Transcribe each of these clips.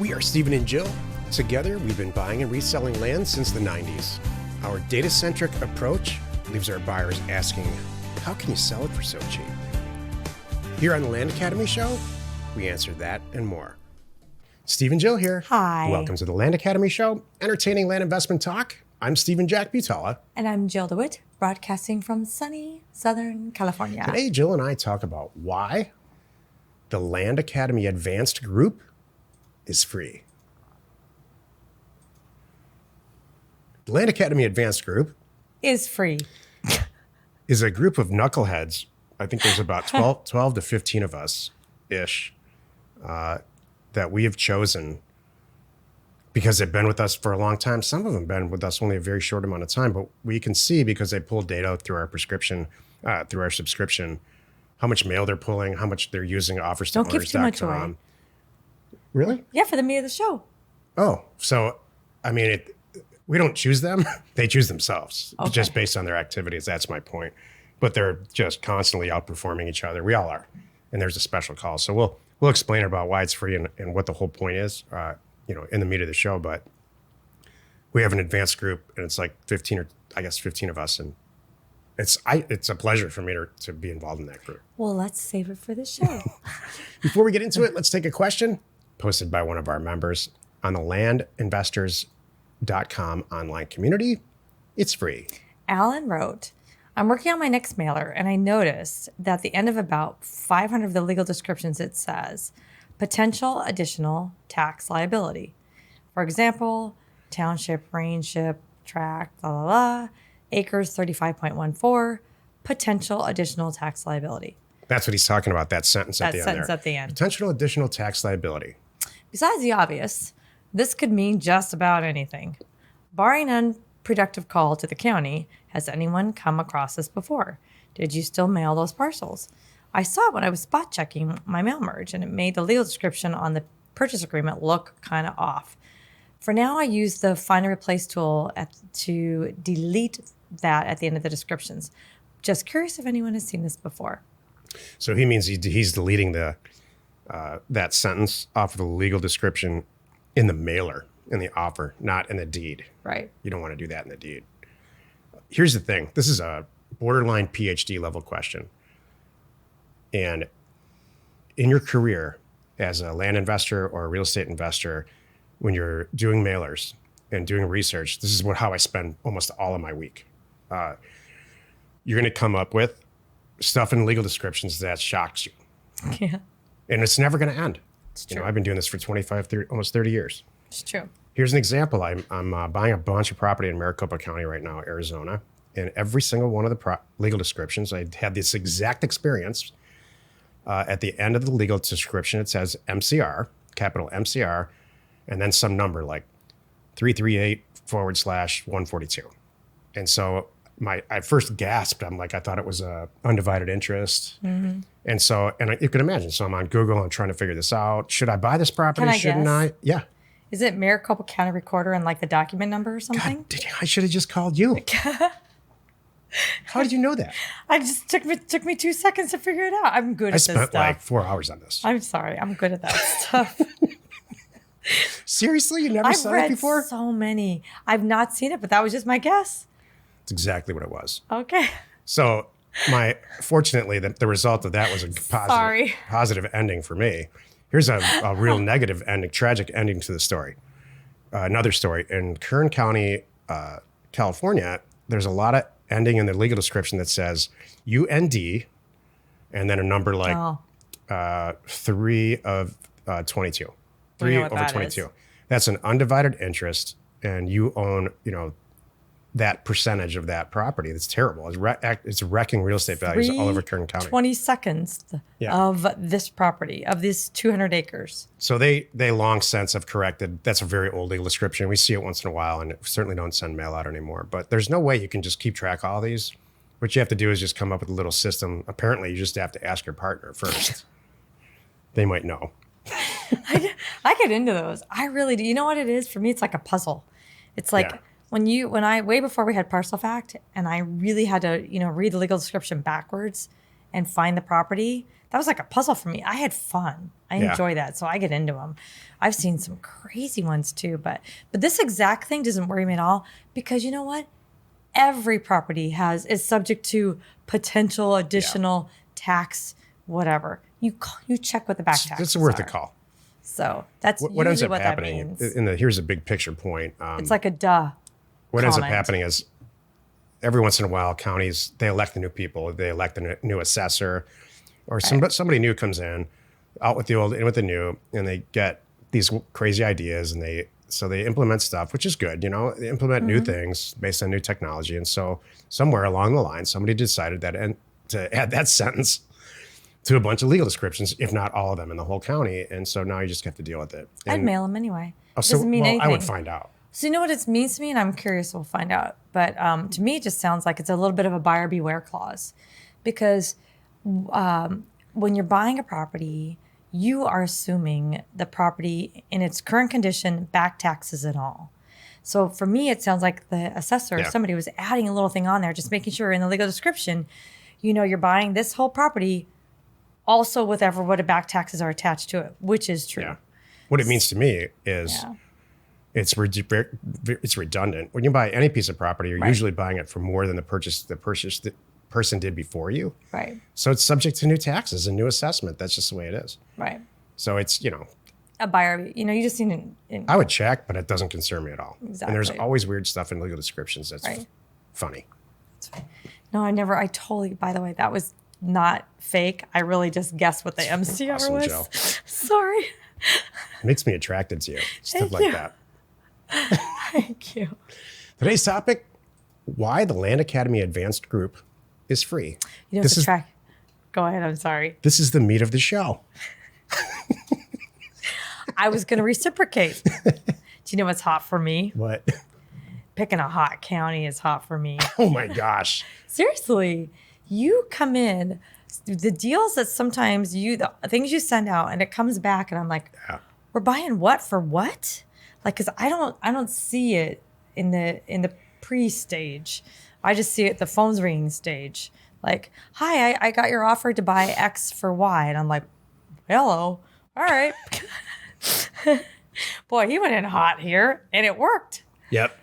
We are Stephen and Jill. Together, we've been buying and reselling land since the 90s. Our data-centric approach leaves our buyers asking, how can you sell it for so cheap? Here on the Land Academy Show, we answer that and more. Steve and Jill here. Hi. Welcome to the Land Academy Show, entertaining land investment talk. I'm Stephen Jack Butala. And I'm Jill DeWitt, broadcasting from sunny Southern California. Today, Jill and I talk about why the Land Academy Advanced Group is free. The Land Academy Advanced Group is free. Is a group of knuckleheads. I think there's about 12 to 15 of us-ish that we have chosen because they've been with us for a long time. Some of them have been with us only a very short amount of time, but we can see because they pull data through our subscription, how much mail they're pulling, how much they're using offers to Don't give too much away. Really? Yeah, for the meat of the show. Oh, so, I mean, we don't choose them. They choose themselves, Okay. just based on their activities. That's my point. But they're just constantly outperforming each other. We all are. And there's a special call. So we'll explain about why it's free and what the whole point is, in the meat of the show. But we have an advanced group, and it's like 15 of us. And it's a pleasure for me to be involved in that group. Well, let's save it for the show. Before we get into it, let's take a question posted by one of our members on the LandInvestors.com online community. It's free. Alan wrote, I'm working on my next mailer, and I noticed that at the end of about 500 of the legal descriptions, it says, potential additional tax liability. For example, township, range-ship, tract, acres 35.14, potential additional tax liability. That's what he's talking about, that sentence at the end there. That sentence at the end. Potential additional tax liability. Besides the obvious, this could mean just about anything. Barring an unproductive call to the county, has anyone come across this before? Did you still mail those parcels? I saw it when I was spot checking my mail merge, and it made the legal description on the purchase agreement look kind of off. For now, I use the Find and Replace tool to delete that at the end of the descriptions. Just curious if anyone has seen this before. So he means he's deleting that sentence off of the legal description in the mailer, in the offer, not in the deed. Right. You don't want to do that in the deed. Here's the thing. This is a borderline PhD level question. And in your career as a land investor or a real estate investor, when you're doing mailers and doing research, this is how I spend almost all of my week. You're going to come up with stuff in legal descriptions that shocks you. Yeah, And it's never going to end. it's true. I've been doing this for almost 30 years. It's true. Here's an example. I'm buying a bunch of property in Maricopa County right now, Arizona. And every single one of the legal descriptions, I had this exact experience. At the end of the legal description, it says MCR, capital MCR, and then some number like 338/142. And so I first gasped. I thought it was a undivided interest. Mm-hmm. And so, you can imagine. So I'm on Google. I'm trying to figure this out. Should I buy this property? Shouldn't I? Yeah. Is it Maricopa County Recorder and like the document number or something? God, I should have just called you. How did you know that? I just took me 2 seconds to figure it out. I'm good at this stuff. I spent like 4 hours on this. I'm sorry. I'm good at that stuff. Seriously? You never saw it before? I've read so many. I've not seen it, but that was just my guess. It's exactly what it was. Okay. So fortunately, the result of that was a positive ending for me. Here's a real negative ending, tragic ending to the story. Another story. In Kern County, California, there's a lot of ending in the legal description that says UND and then a number like 3 of 22. 3 over 22. That's an undivided interest, and you own, that percentage of that property. That's terrible. It's wrecking real estate values all over Kern County. 20 seconds of this property, of this 200 acres. So they long since have corrected. That's a very old legal description. We see it once in a while, and certainly don't send mail out anymore. But there's no way you can just keep track of all these. What you have to do is just come up with a little system. Apparently, you just have to ask your partner first. They might know. I get into those. I really do. You know what it is? For me, it's like a puzzle. It's like... Yeah. Way before we had Parcel Fact, and I really had to, read the legal description backwards and find the property, that was like a puzzle for me. I had fun. I enjoy that. So I get into them. I've seen some crazy ones too, but this exact thing doesn't worry me at all because you know what? Every property is subject to potential additional tax, whatever. You check what the back taxes It's worth are. a call. So that's what ends up what happening. That means. Here's a big picture point. It's like a duh. What ends up happening is every once in a while, counties they elect the new people, they elect a new assessor, or somebody new comes in, out with the old, in with the new, and they get these crazy ideas, and they implement stuff, which is good. They implement new things based on new technology, and so somewhere along the line, somebody decided that and to add that sentence to a bunch of legal descriptions, if not all of them in the whole county, and so now you just have to deal with it. I'd mail them anyway. Doesn't mean anything. I would find out. So you know what it means to me, and I'm curious. We'll find out. But to me, it just sounds like it's a little bit of a buyer beware clause, because when you're buying a property, you are assuming the property in its current condition, back taxes and all. So for me, it sounds like the assessor, somebody was adding a little thing on there, just making sure in the legal description, you're buying this whole property, also with what the back taxes are attached to it, which is true. Yeah. What it means to me is. It's redundant. When you buy any piece of property, you're usually buying it for more than the person did before you. Right. So it's subject to new taxes and new assessment. That's just the way it is. Right. So it's, a buyer, you just need to. I would check, but it doesn't concern me at all. Exactly. And there's always weird stuff in legal descriptions that's funny. That's right. No, I totally, by the way, that was not fake. I really just guessed what the MCR awesome, was. Joe. Sorry. It makes me attracted to you. Stuff like that. Thank you. Today's topic, why the Land Academy Advanced Group is free. Go ahead, I'm sorry. This is the meat of the show. I was going to reciprocate. Do you know what's hot for me? What? Picking a hot county is hot for me. Oh my gosh. Seriously, you come in, the deals that sometimes the things you send out and it comes back and I'm like, we're buying what for what? Like, cause I don't see it in the pre-stage. I just see it the phone's ringing stage. Like, hi, I got your offer to buy X for Y. And I'm like, hello. All right. Boy, he went in hot here and it worked. Yep.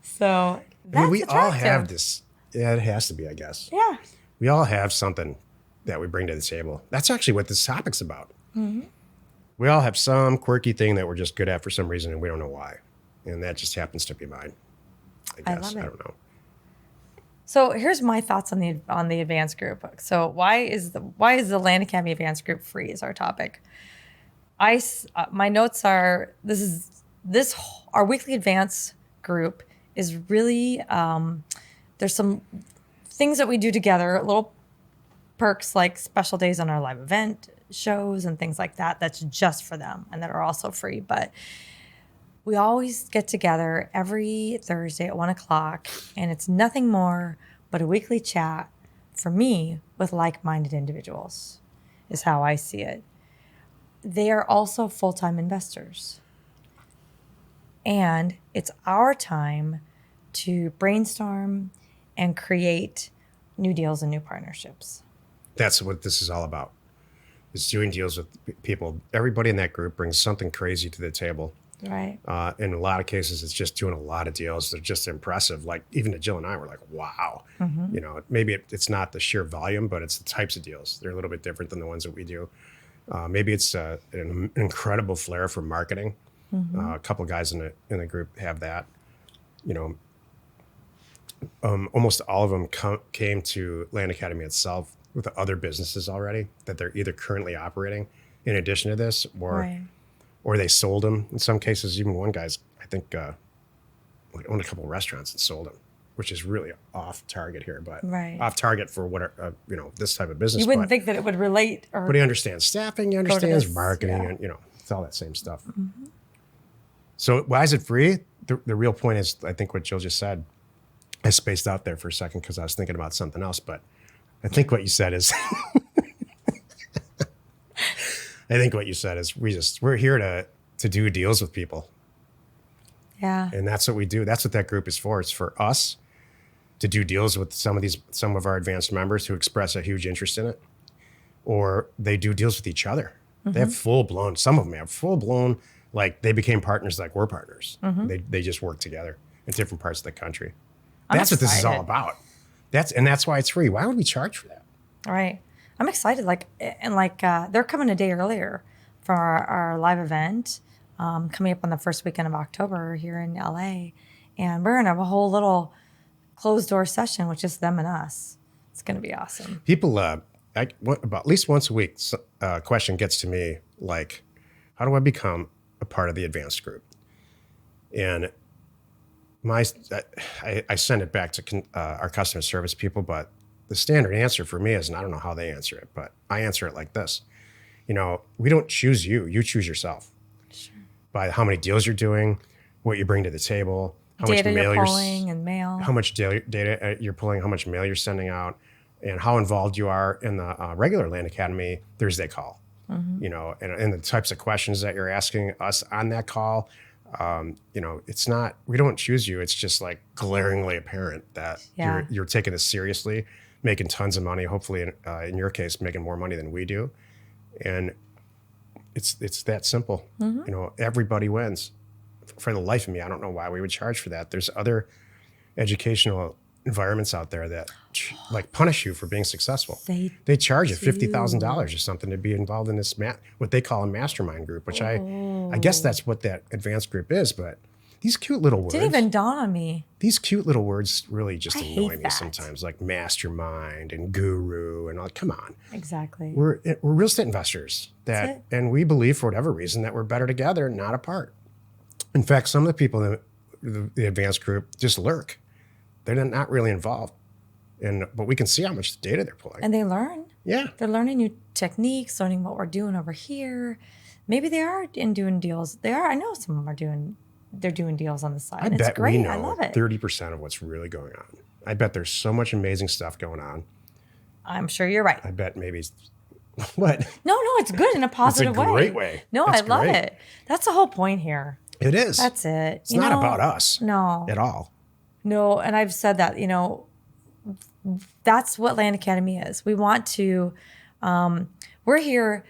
So that's we attractive. all have this. Yeah, it has to be, I guess. Yeah. We all have something that we bring to the table. That's actually what this topic's about. Mm-hmm. We all have some quirky thing that we're just good at for some reason and we don't know why. And that just happens to be mine. I guess. I don't know. So here's my thoughts on the advanced group. So why is the Land Academy Advanced Group free is our topic. My notes are our weekly advance group is really there's some things that we do together, little perks like special days on our live event shows and things like that. That's just for them and that are also free. But we always get together every Thursday at 1:00, and it's nothing more but a weekly chat for me with like-minded individuals, is how I see it. They are also full-time investors. And it's our time to brainstorm and create new deals and new partnerships. That's what this is all about. It's doing deals with people. Everybody in that group brings something crazy to the table. Right. In a lot of cases, it's just doing a lot of deals. They're just impressive. Like even to Jill and I were like, wow. Mm-hmm. Maybe it's not the sheer volume, but it's the types of deals. They're a little bit different than the ones that we do. Maybe it's an incredible flair for marketing. Mm-hmm. A couple of guys in the group have that. Almost all of them came to Land Academy itself with other businesses already that they're either currently operating in addition to this, or they sold them. In some cases, even one guy's, I think, owned a couple of restaurants and sold them, which is really off target here, but off target for what this type of business. You wouldn't think that it would relate, but he understands staffing, he understands marketing, and it's all that same stuff. Mm-hmm. So why is it free? The real point is, I think what Jill just said. I spaced out there for a second because I was thinking about something else, but I think what you said is. I think what you said is we're here to do deals with people. Yeah. And that's what we do. That's what that group is for. It's for us to do deals with some of our advanced members who express a huge interest in it. or they do deals with each other. They have full blown, some of them have full blown, like they became partners like we're partners. They just work together in different parts of the country. That's what this is all about. That's why it's free. Why would we charge for that? Right. I'm excited. They're coming a day earlier for our live event coming up on the first weekend of October here in LA. And we're going to have a whole little closed door session with just them and us. It's going to be awesome. People, about at least once a week, a question gets to me like, how do I become a part of the advanced group? And I send it back to our customer service people, but the standard answer for me is, and I don't know how they answer it, but I answer it like this. We don't choose you. You choose yourself. Sure. By how many deals you're doing, what you bring to the table, how data much mail you're pulling and mail, how much data you're pulling, how much mail you're sending out, and how involved you are in the regular Land Academy Thursday call. And the types of questions that you're asking us on that call. It's not, we don't choose you. It's just like glaringly apparent that you're taking this seriously, making tons of money, hopefully in your case, making more money than we do. And it's that simple. Everybody wins. For the life of me, I don't know why we would charge for that. There's other educational environments out there that punish you for being successful. They charge you $50,000 or something to be involved in this what they call a mastermind group, which I guess that's what that advanced group is. But these cute little words didn't even dawn on me. These cute little words really just annoy me sometimes, like mastermind and guru and all. Come on, exactly. We're real estate investors and we believe for whatever reason that we're better together, not apart. In fact, some of the people in the advanced group just lurk. They're not really involved. But we can see how much data they're pulling. And they learn. Yeah. They're learning new techniques, learning what we're doing over here. Maybe they are doing deals. They are. I know some of them they're doing deals on the side. I bet we know I love it. 30% of what's really going on. I bet there's so much amazing stuff going on. I'm sure you're right. I bet maybe what? No, it's good in a positive way. It's a great way. No, I love it. That's the whole point here. It is. That's it. It's not about us. No. At all. No, and I've said that, that's what Land Academy is. We want to, we're here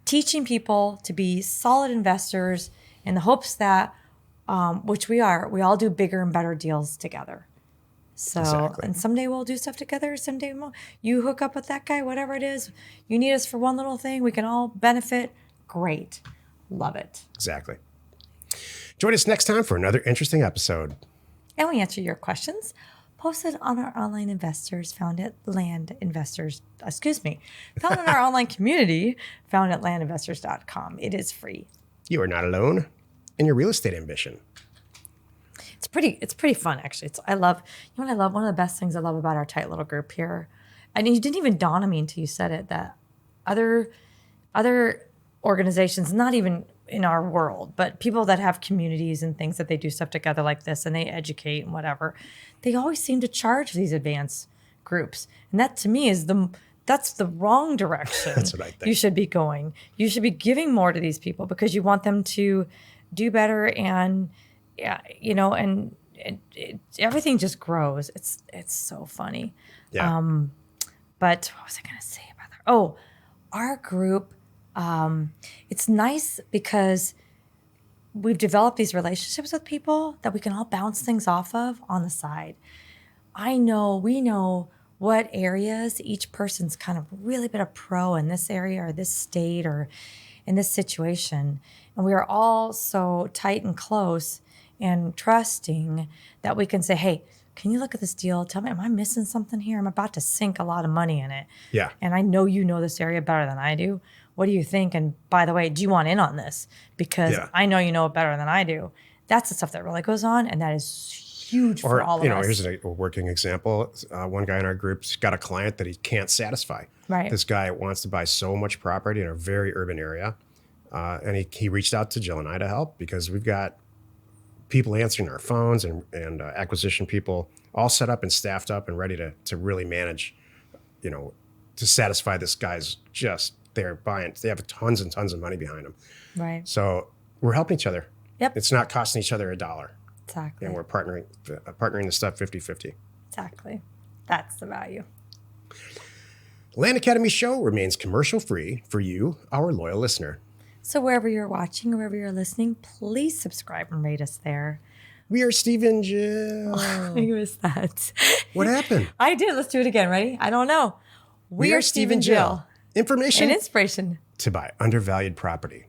teaching people to be solid investors in the hopes that, which we are, we all do bigger and better deals together. So, exactly. And someday we'll do stuff together. Someday you hook up with that guy, whatever it is. You need us for one little thing. We can all benefit. Great. Love it. Exactly. Join us next time for another interesting episode. And we answer your questions posted on our online investors found at LandInvestors. Found in our online community found at LandInvestors.com. It is free. You are not alone in your real estate ambition. It's pretty fun, actually. I love one of the best things I love about our tight little group here. And it didn't even dawn on me until you said it, that other organizations, not even in our world, but people that have communities and things that they do stuff together like this and they educate and whatever, they always seem to charge these advanced groups. And that to me that's the wrong direction. That's what I think. You should be going. You should be giving more to these people because you want them to do better and everything just grows. It's so funny. Yeah. But what was I going to say about that? Oh, our group, it's nice because we've developed these relationships with people that we can all bounce things off of on the side. We know what areas each person's kind of really been a pro in this area or this state or in this situation. And we are all so tight and close and trusting that we can say, hey, can you look at this deal? Tell me, am I missing something here? I'm about to sink a lot of money in it. Yeah. And I know you know this area better than I do. What do you think? And by the way, do you want in on this? Because I know you know it better than I do. That's the stuff that really goes on. And that is huge for all of us. Here's a working example. One guy in our group's got a client that he can't satisfy. Right. This guy wants to buy so much property in a very urban area. And he reached out to Jill and I to help because we've got people answering our phones and acquisition people all set up and staffed up and ready to really manage, to satisfy this guy's they're buying. They have tons and tons of money behind them. Right. So we're helping each other. Yep. It's not costing each other $1. Exactly. And we're partnering the stuff 50-50. Exactly. That's the value. Land Academy Show remains commercial free for you, our loyal listener. So wherever you're watching, wherever you're listening, please subscribe and rate us there. We are Steve and Jill. I missed that. What happened? I did. Let's do it again. Ready? I don't know. We are Steve and Jill. Information And inspiration to buy undervalued property.